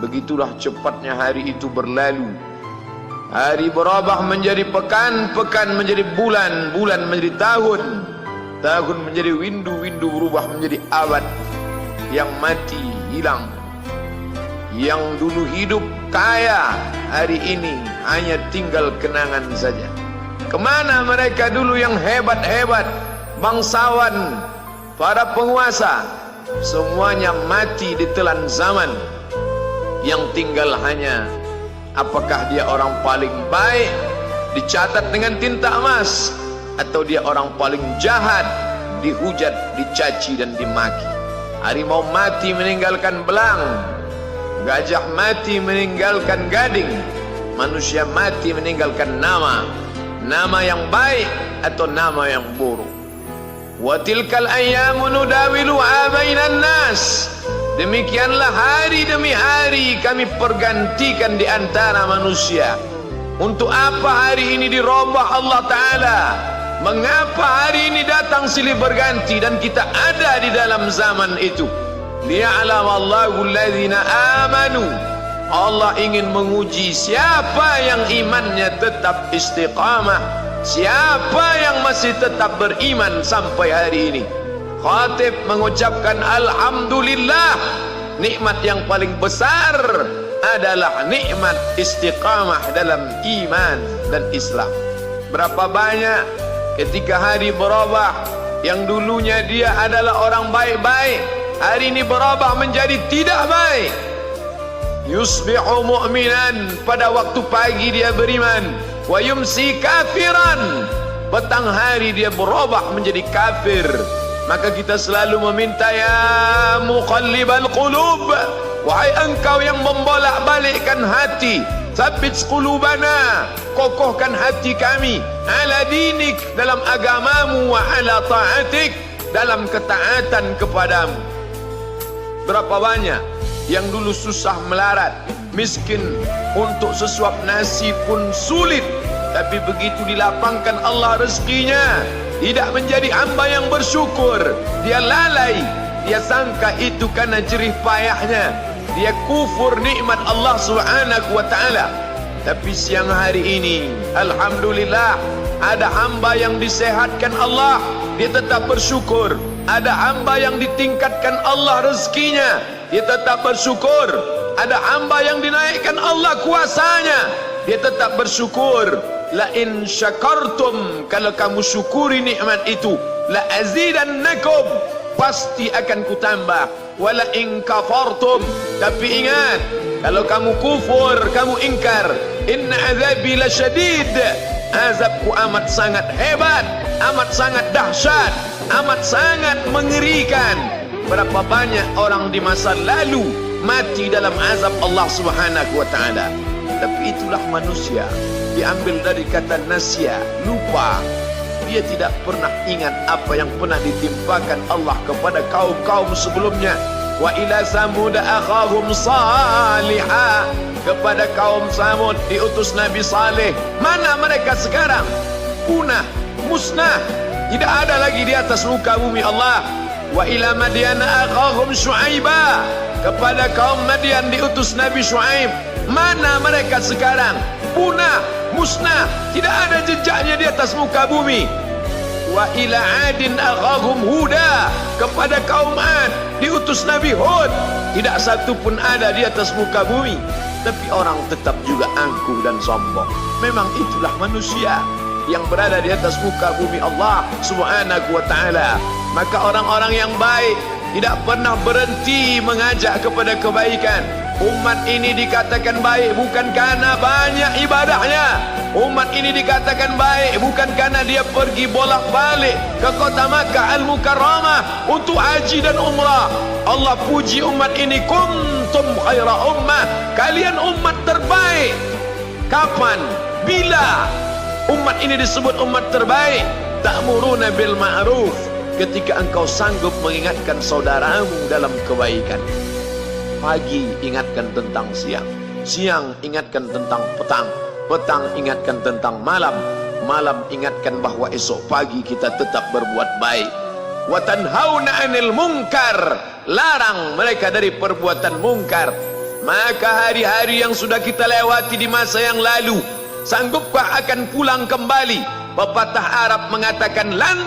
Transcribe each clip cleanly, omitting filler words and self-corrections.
Begitulah cepatnya hari itu berlalu. Hari berubah menjadi pekan, pekan menjadi bulan, bulan menjadi tahun, tahun menjadi windu, windu berubah menjadi abad. Yang mati hilang, yang dulu hidup kaya, hari ini hanya tinggal kenangan saja. Kemana mereka dulu yang hebat-hebat, bangsawan, para penguasa? Semuanya mati ditelan zaman. Yang tinggal hanya apakah dia orang paling baik, dicatat dengan tinta emas, atau dia orang paling jahat, dihujat, dicaci dan dimaki. Harimau mati meninggalkan belang, gajah mati meninggalkan gading, manusia mati meninggalkan nama, nama yang baik atau nama yang buruk. Wa tilkal ayyamu nudawiluha bainan nas. Demikianlah hari demi hari kami pergantikan di antara manusia. Untuk apa hari ini dirubah Allah Ta'ala? Mengapa hari ini datang silih berganti dan kita ada di dalam zaman itu? Liya'lamallahu alladhina amanu. Allah ingin menguji siapa yang imannya tetap istiqamah, siapa yang masih tetap beriman sampai hari ini. Khatib mengucapkan alhamdulillah, nikmat yang paling besar adalah nikmat istiqamah dalam iman dan Islam. Berapa banyak ketika hari berubah, yang dulunya dia adalah orang baik-baik, hari ini berubah menjadi tidak baik. Yusbihu mu'minan, pada waktu pagi dia beriman, wa yumsi kafiran, petang hari dia berubah menjadi kafir. Maka kita selalu meminta, ya muqallibal qulub, wahai engkau yang membolak-balikkan hati, tsabbit qulubana, kokohkan hati kami, ala dinik, dalam agamamu, wa ala ta'atik, dalam ketaatan kepadamu. Berapa banyak yang dulu susah melarat, miskin, untuk sesuap nasi pun sulit, tapi begitu dilapangkan Allah rezekinya, tidak menjadi hamba yang bersyukur. Dia lalai, dia sangka itu karena jerih payahnya, dia kufur nikmat Allah Subhanahu wa ta'ala. Tapi siang hari ini, alhamdulillah, ada hamba yang disehatkan Allah, dia tetap bersyukur. Ada hamba yang ditingkatkan Allah rezekinya, dia tetap bersyukur. Ada hamba yang dinaikkan Allah kuasanya, dia tetap bersyukur. La in syakartum, kalau kamu syukuri nikmat itu, la azidannakum, pasti akan kutambah. Wala in kafartum, tapi ingat, kalau kamu kufur, kamu ingkar, inna azabi lasyadid, azabku amat sangat hebat, amat sangat dahsyat, amat sangat mengerikan. Berapa banyak orang di masa lalu mati dalam azab Allah Subhanahu wa ta'ala. Tapi itulah manusia, diambil dari kata nasya, lupa. Dia tidak pernah ingat apa yang pernah ditimpakan Allah kepada kaum-kaum sebelumnya. Wa ila samud akhahum salihah, kepada kaum Samud diutus Nabi Saleh. Mana mereka sekarang? Punah, musnah, tidak ada lagi di atas muka bumi Allah. Wa ila madyana akhahum syu'aiba, kepada kaum Madian diutus Nabi Syuaib. Mana mereka sekarang? Punah, musnah, tidak ada jejaknya di atas muka bumi. Wa ila adin akhahum huda, kepada kaum Ad diutus Nabi Hud. Tidak satu pun ada di atas muka bumi. Tapi orang tetap juga angkuh dan sombong. Memang itulah manusia yang berada di atas muka bumi Allah Subhanahu wa ta'ala. Maka orang-orang yang baik tidak pernah berhenti mengajak kepada kebaikan. Umat ini dikatakan baik bukan karena banyak ibadahnya. Umat ini dikatakan baik bukan karena dia pergi bolak-balik ke kota Makkah Al-Mukarramah untuk haji dan umrah. Allah puji umat ini, kuntum khaira ummah, kalian umat terbaik. Kapan? Bila umat ini disebut umat terbaik? Ta'muruna bil ma'ruf, ketika engkau sanggup mengingatkan saudaramu dalam kebaikan. Pagi ingatkan tentang siang, siang ingatkan tentang petang, petang ingatkan tentang malam, malam ingatkan bahwa esok pagi kita tetap berbuat baik. Wa tanhauna 'anil munkar, larang mereka dari perbuatan mungkar. Maka hari-hari yang sudah kita lewati di masa yang lalu, sanggupkah akan pulang kembali? Pepatah Arab mengatakan lan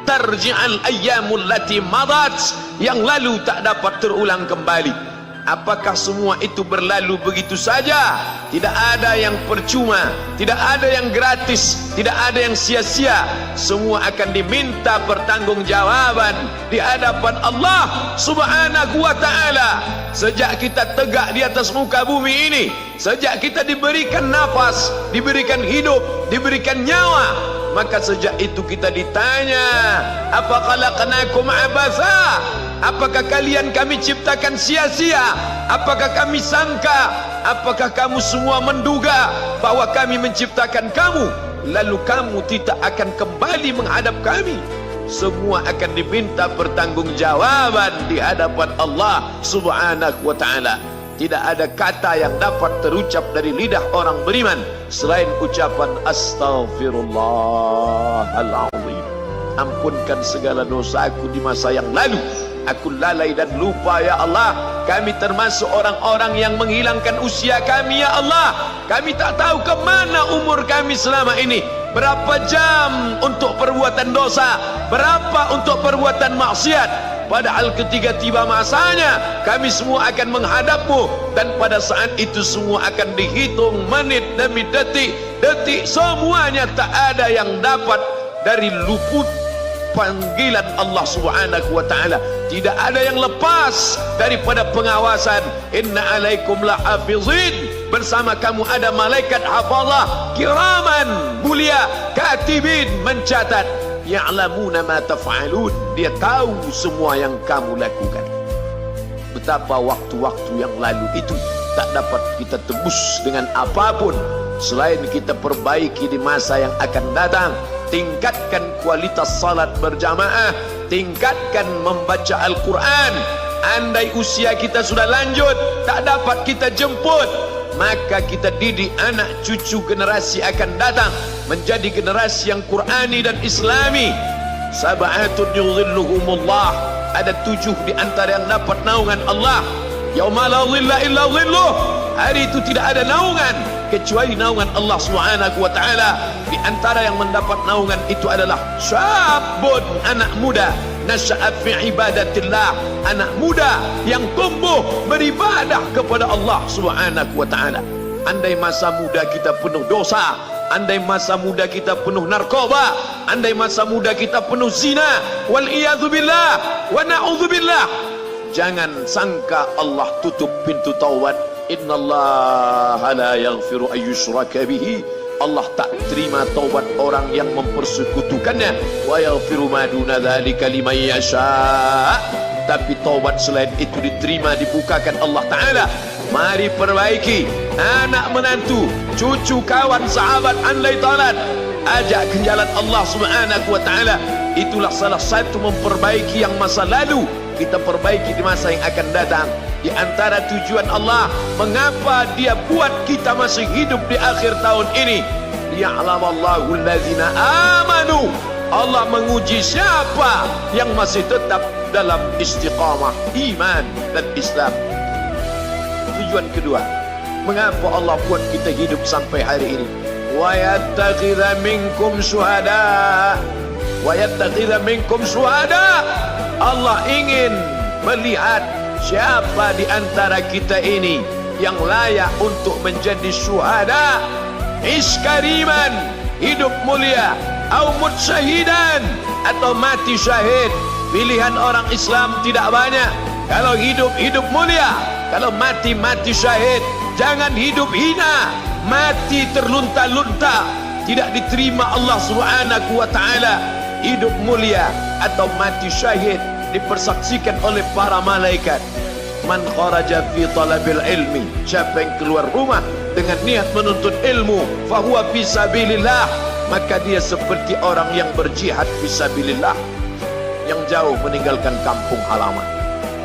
tarji'al ayyamul lati madat, yang lalu tak dapat terulang kembali. Apakah semua itu berlalu begitu saja? Tidak ada yang percuma, tidak ada yang gratis, tidak ada yang sia-sia. Semua akan diminta pertanggungjawaban di hadapan Allah Subhanahu wa ta'ala. Sejak kita tegak di atas muka bumi ini, sejak kita diberikan nafas, diberikan hidup, diberikan nyawa, maka sejak itu kita ditanya, apa khalaqnakum abatha? Apakah kalian kami ciptakan sia-sia? Apakah kami sangka? Apakah kamu semua menduga bahwa kami menciptakan kamu lalu kamu tidak akan kembali menghadap kami? Semua akan diminta pertanggungjawaban di hadapan Allah Subhanahu wa ta'ala. Tidak ada kata yang dapat terucap dari lidah orang beriman selain ucapan astaghfirullahaladzim. Ampunkan segala dosaku di masa yang lalu. Aku lalai dan lupa ya Allah. Kami termasuk orang-orang yang menghilangkan usia kami ya Allah. Kami tak tahu ke mana umur kami selama ini. Berapa jam untuk perbuatan dosa, berapa untuk perbuatan maksiat. Padahal ketika tiba masanya, kami semua akan menghadapmu, dan pada saat itu semua akan dihitung menit demi detik. Detik semuanya tak ada yang dapat dari luput panggilan Allah Subhanahu wa ta'ala. Tidak ada yang lepas daripada pengawasan. Inna alaikum lahafizin, bersama kamu ada malaikat hafazah kiraman mulia, katibin mencatat, ya'lamuna ma taf'alun, dia tahu semua yang kamu lakukan. Betapa waktu-waktu yang lalu itu tak dapat kita tebus dengan apapun selain kita perbaiki di masa yang akan datang. Tingkatkan kualitas salat berjamaah, tingkatkan membaca Al-Quran. Andai usia kita sudah lanjut, tak dapat kita jemput, maka kita didik anak cucu generasi akan datang menjadi generasi yang Qurani dan Islami. Sab'atun yudhilluhumullah, ada 7 di antara yang dapat naungan Allah. Yauma la dhilla illa dhilluh, hari itu tidak ada naungan kecuali naungan Allah Subhanahu wa ta'ala. Di antara yang mendapat naungan itu adalah syabun, anak muda, nasya'at fi ibadatillah, anak muda yang tumbuh beribadah kepada Allah Subhanahu wa ta'ala. Andai masa muda kita penuh dosa, andai masa muda kita penuh narkoba, andai masa muda kita penuh zina, wal iyadzu billah wa na'udzu billah, jangan sangka Allah tutup pintu taubat. Innallaha la yaghfiru ayyushraka bihi, Allah tak terima taubat orang yang mempersekutukannya. Wa yaghfiru ma duna dzalika liman yasha, tapi taubat selain itu diterima, dibukakan Allah Ta'ala. Mari perbaiki anak menantu, cucu, kawan, sahabat, andai talat, ajak ke jalan Allah Subhanahu wa ta'ala. Itulah salah satu memperbaiki yang masa lalu, kita perbaiki di masa yang akan datang. Di antara tujuan Allah mengapa dia buat kita masih hidup di akhir tahun ini, liya'lamallahu allazina amanu, Allah menguji siapa yang masih tetap dalam istiqamah iman dan Islam. Tujuan kedua, mengapa Allah buat kita hidup sampai hari ini? Wa yattakhidha minkum syuhada, wa yattakhidha minkum syuhada, Allah ingin melihat siapa di antara kita ini yang layak untuk menjadi syuhada. Iskariman, hidup mulia, au mutsyahidan, atau mati syahid. Pilihan orang Islam tidak banyak. Kalau hidup, hidup mulia. Kalau mati, mati syahid. Jangan hidup hina, mati terlunta-lunta, tidak diterima Allah Subhanahu wa ta'ala. Hidup mulia atau mati syahid dipersaksikan oleh para malaikat. Man kharaja fi talabil ilmi, siapa yang keluar rumah dengan niat menuntut ilmu, fahuwa fi sabilillah, maka dia seperti orang yang berjihad fi sabilillah, yang jauh meninggalkan kampung halaman,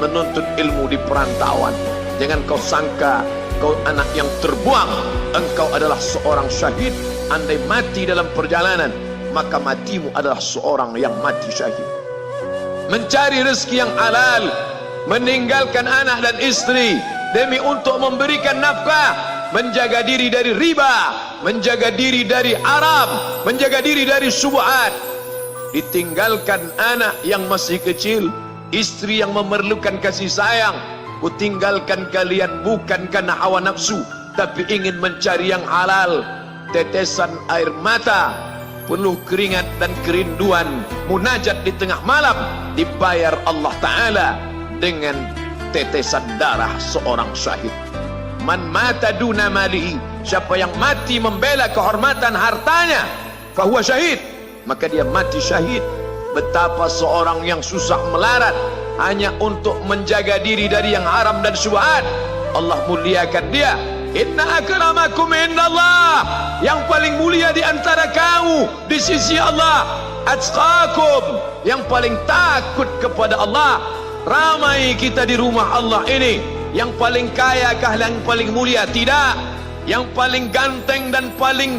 menuntut ilmu di perantauan. Jangan kau sangka kau anak yang terbuang, engkau adalah seorang syahid. Andai mati dalam perjalanan, maka matimu adalah seorang yang mati syahid. Mencari rezeki yang halal, meninggalkan anak dan istri, demi untuk memberikan nafkah, menjaga diri dari riba, menjaga diri dari haram, menjaga diri dari syubhat. Ditinggalkan anak yang masih kecil, istri yang memerlukan kasih sayang. Kutinggalkan kalian bukan karena hawa nafsu, tapi ingin mencari yang halal. Tetesan air mata, penuh keringat dan kerinduan, munajat di tengah malam, dibayar Allah Ta'ala dengan tetesan darah seorang syahid. Man mata duna malihi, siapa yang mati membela kehormatan hartanya, fahuwa syahid, maka dia mati syahid. Betapa seorang yang susah melarat hanya untuk menjaga diri dari yang haram dan syubhat, Allah muliakan dia. Inna akramakum indallah, yang paling mulia di antara kamu di sisi Allah, atqakum, yang paling takut kepada Allah. Ramai kita di rumah Allah ini, yang paling kaya kah yang paling mulia? Tidak. Yang paling ganteng dan paling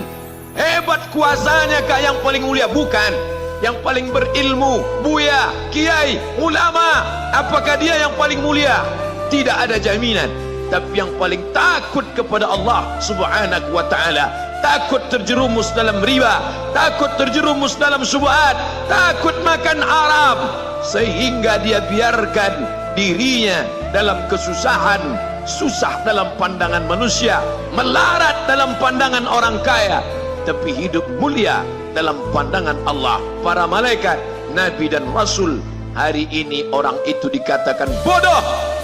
hebat kuasanya kah yang paling mulia? Bukan. Yang paling berilmu, buya, kiai, ulama, apakah dia yang paling mulia? Tidak ada jaminan. Tapi yang paling takut kepada Allah Subhanahu wa ta'ala, takut terjerumus dalam riba, takut terjerumus dalam syubhat, takut makan haram, sehingga dia biarkan dirinya dalam kesusahan, susah dalam pandangan manusia, melarat dalam pandangan orang kaya, tapi hidup mulia dalam pandangan Allah, para malaikat, nabi dan rasul. Hari ini orang itu dikatakan bodoh,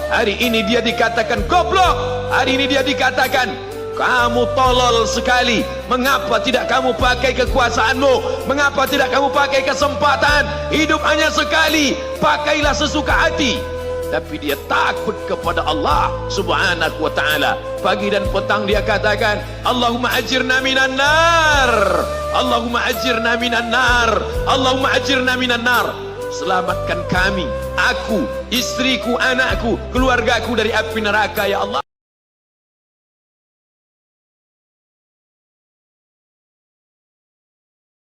hari ini dia dikatakan goblok, hari ini dia dikatakan kamu tolol sekali. Mengapa tidak kamu pakai kekuasaanmu? Mengapa tidak kamu pakai kesempatan? Hidup hanya sekali, pakailah sesuka hati. Tapi dia takut kepada Allah Subhanahu wa ta'ala. Pagi dan petang dia katakan, Allahumma ajirna minan nar, Allahumma ajirna minan nar, Allahumma ajirna minan nar. Selamatkan kami, aku, istriku, anakku, keluargaku dari api neraka ya Allah.